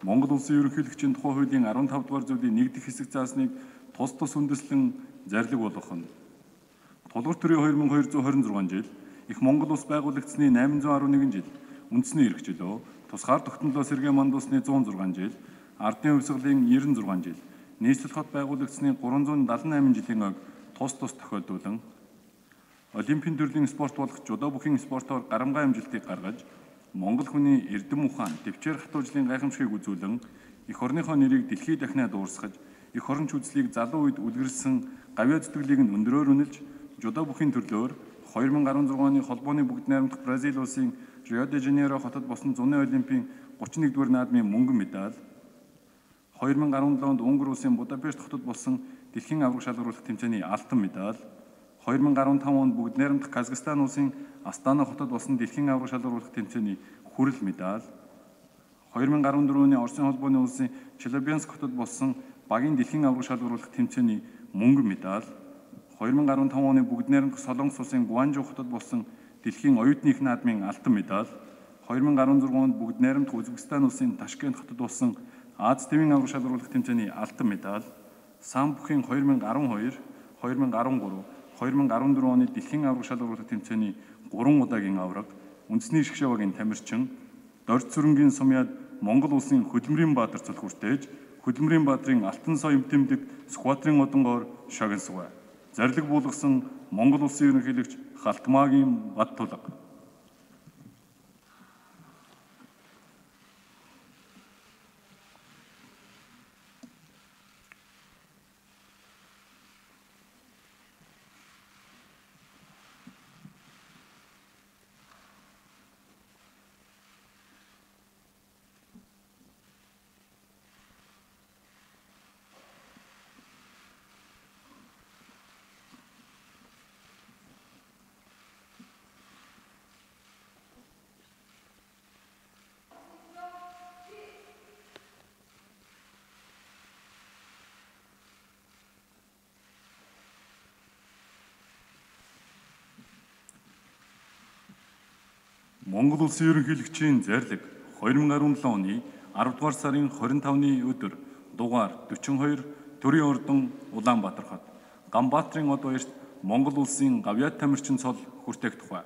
Монгол Улсын ерөнхийлөгчийн тухай хуулийн 15 дугаар зүйлийн 1 дэх хэсэг заасныг тус үндэслэн зарлиг болгох нь. Тулгуур төрийн 2226 жил их Монгол Улс байгуулагдсны 811 жил үндэсний эрх жилөө, тусгаар тогтнолоо сэргээн мандуусны 106 жил, ардын хувьсгалын 96 жил, нийслэл хот байгуулагдсны 378 жилийн ойг тус тохиолдуулан Олимпийн төрлийн спорт болох жудо бүхийн спортоор гарамгай амжилтыг гаргаж, Монгол хүний эрдэм ухаан, төвчээр хатуужлын гайхамшигыг үзүүлэн эх орныхоо нэрийг дэлхийд дахинад уурсгаж, эх оронч үзлийг залуу үед үлгэрсэн гавьяа зүтгэлийг нь өндрөөр үнэлж, жудо бүхийн төрлөөр 2016 оны холбооны бүгд найрамдах Бразил улсын Рио де Жанейро хотод босон зуны Олимпийн 31-р наадмын мөнгөн медаль, 2017 онд Унгар улсын Будапешт хотод болсон дэлхийн аварга шалгаруулах тэмцээний алтан медаль, 2015 онд бүгд найрамдах Казахстан улсын Астана хотод болсон дэлхийн аварга шалгаруулах тэмцээний хүрэл медаль, 2014 оны Оросын холбооны улсын Челябинск хотод болсон багийн дэлхийн аварга шалгаруулах тэмцээний мөнгөн медаль, 2015 оны бүгд найрамдах Солонгос улсын Гуанжу хотод болсон дэлхийн оюутны их наадмын алтан медаль, 2016 онд бүгд найрамдах Узбекистан улсын Ташкент хотод болсон Аз тивийн аварга шалгаруулах тэмцээний алтан медаль, сан бүхийн 2012, 2013, 2014 оны дэлхийн аварга шалгаруулах тэмцээний 3 удаагийн аварга, үндэсний шгшавагийн тамирчин, дорж сүрэнгийн сумьяад Монгол улсын хөдөлмөрийн баатар цол хүртээж, хөдөлмөрийн баатрын алтан соём тэмдэг Сүхбаатарын одонгоор шагнасгав. Зарлиг буулгасан Монгол улсын ерөнхийлөгч Халтмаагийн Баттулга. Монгол улсын ерөнхийлөгчийн зарлиг 2017 оны 10 дугаар сарын 25-ны өдөр дугаар 42 Төрийн ордон Улаанбаатар хот Ганбаатарын од баярт Монгол улсын гавьяат тамирчин цол хүртээх тухай.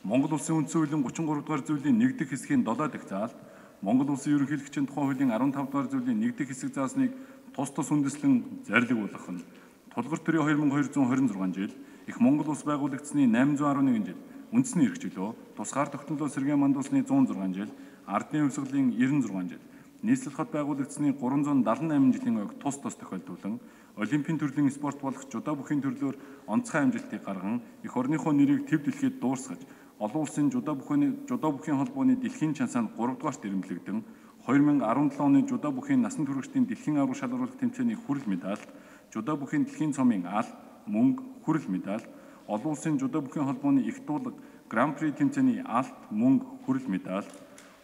Монгол улсын үндсэн хуулийн 33 дугаар зүйлийн 1 дэх хэсгийн 7 дахь заалт Монгол улсын ерөнхийлөгчийн тухай хуулийн 15 дугаар зүйлийн 1 дэх хэсэг заасныг тус үндэслэн зарлиг болгох нь. Тулгуур төрийн 2226 жил их Монгол улс байгуулагдсны 811 жил үндэсний эрх жилөө, тусгаар тогтнолоо сэргээн мандуусны 106 жил, ардын хувьсгалын 96 жил, нийслэл хот байгуулагдсны 378 жилийн ойг тус тохиолдуулан, Олимпийн төрлийн спорт болох жудо бүхийн төрлөөр онцгой амжилтыг гарган, эх орныхоо нэрийг төв дэлхийд дуурсгаж, олон улсын жудо бүхийн холбооны дэлхийн чансаанд 3 дугаарт ирэмблэгдэн, 2017 оны жудо бүхийн насан туршидын дэлхийн аварга шалгаруулах тэмцээний хүрэл медаль, жудо бүхийн дэлхийн цомын алт, мөнгө, хүрэл медаль, олон улсын жудо бүхийн холбооны их дуулаг Гран-при тэмцээний алт, мөнгө, хүрэл медаль,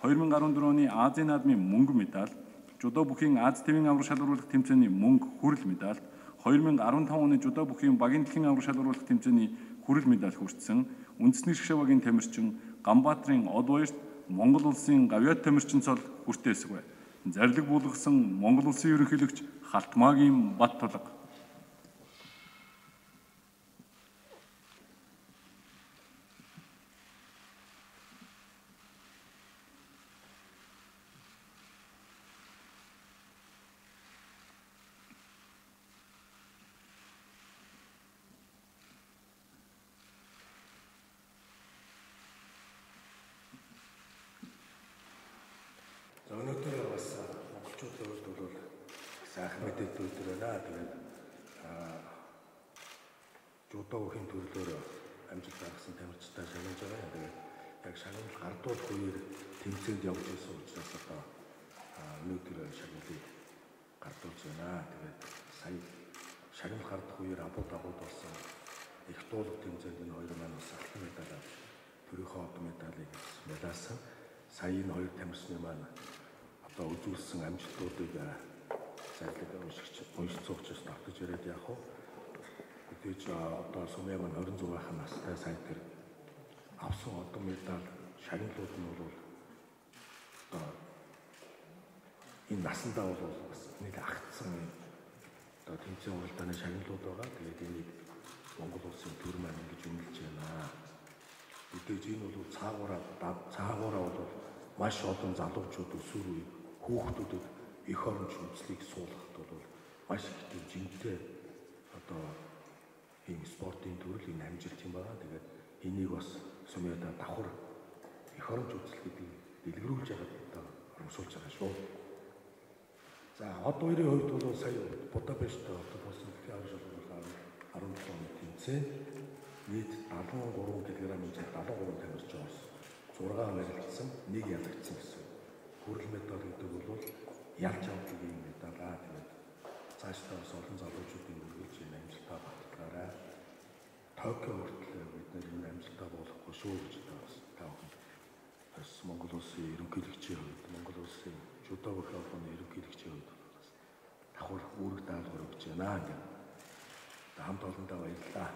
2014 оны Азийн наадмын мөнгөн медаль, жудо бүхийн Аз тивийн аварга шалгаруулах тэмцээний мөнгө, хүрэл медаль, 2015 оны жудо бүхийн багийн дэлхийн аварга шалгаруулах тэмцээний хүрэл медаль хүртсэн, үндэсний шгшавагийн тамирчин Ганбаатарын од баярт Монгол улсын гавьяат тамирчин цол хүртээсгвэ. Зарлиг буулгасан Монгол улсын ерөнхийлөгч Халтмаагийн Баттулга. Өнөөдөр бас монголчуудын хувьд бол сайхан мэдээлэл өгдөг байна. Тэгээд жудо бүхийн төрлөөр амжилт гаргасан тамирчтай шагнаж байгаа. Тэгээд яг шагналыг гардуулах үеэр тэмцээнд явж ирсэн учраас одоо өнөөдөр шагналыг гардуулж байна. Тэгээд сая шагнал гардах үеэр Абу-Дабид болсон их дуулах тэмцээнд энэ хоёр маань бас алтан медаль авч төрийнхөө од медалийг медалсан. Сая энэ хоёр тамирчны маань одоо үзүүлсэн амжилтуудыг зарлиг уншицсан учраас давтаж яриад явах уу. Тэгж одоо сумын 26 настай сая тэр авсан одон медаль шагналууд нь бол одоо энэ насандаа бол бас нэг агтсан одоо тэмцээн уралдааны шагналууд байгаа. Тэгээд энийг Монгол улсын төр маань ингэж үнэлж байна. Мэдээж энэ бол цаагаараа бол маш олон залуучууд өсвөр үе хүүхдүүдэд эх оронч үзлийг суулгахад бол маш их хэмжээтэй одоо ийм спортын төрөл энэ амжилт юм байна. Тэгээд энийг бас сумьяда давхар эх оронч үзэл гэдэг дэлгэрүүлж яагаад одоо урамшуулж байгаа шүү. За хот хоёрын хувьд бол сая Будапешт одоо болсон дэлхийн шалгуур 17 оны тэмцээн нийт 73 кг-ийн 73 тамирч байгаас 6 мэрэгдсэн, 1 ялагдсан гэсэн. Хүрэл медаль гэдэг бол ялж авдаг юм медалаа. Тэгээд цаашдаа бас олон залуучуудын үргэлж энэ амжилтаа баталгаарай. Токио хүртэл бид энэ амжилтаа болохгүй шүү гэж бас таавхан. Бас Монгол улсын ерөнхийлөгчийн хувьд, Монгол улсын жүдо холбооны ерөнхийлөгчийн хувьд бас давхар үүрэг даалгавар өгч байна. Хамт олондоо баярлалаа.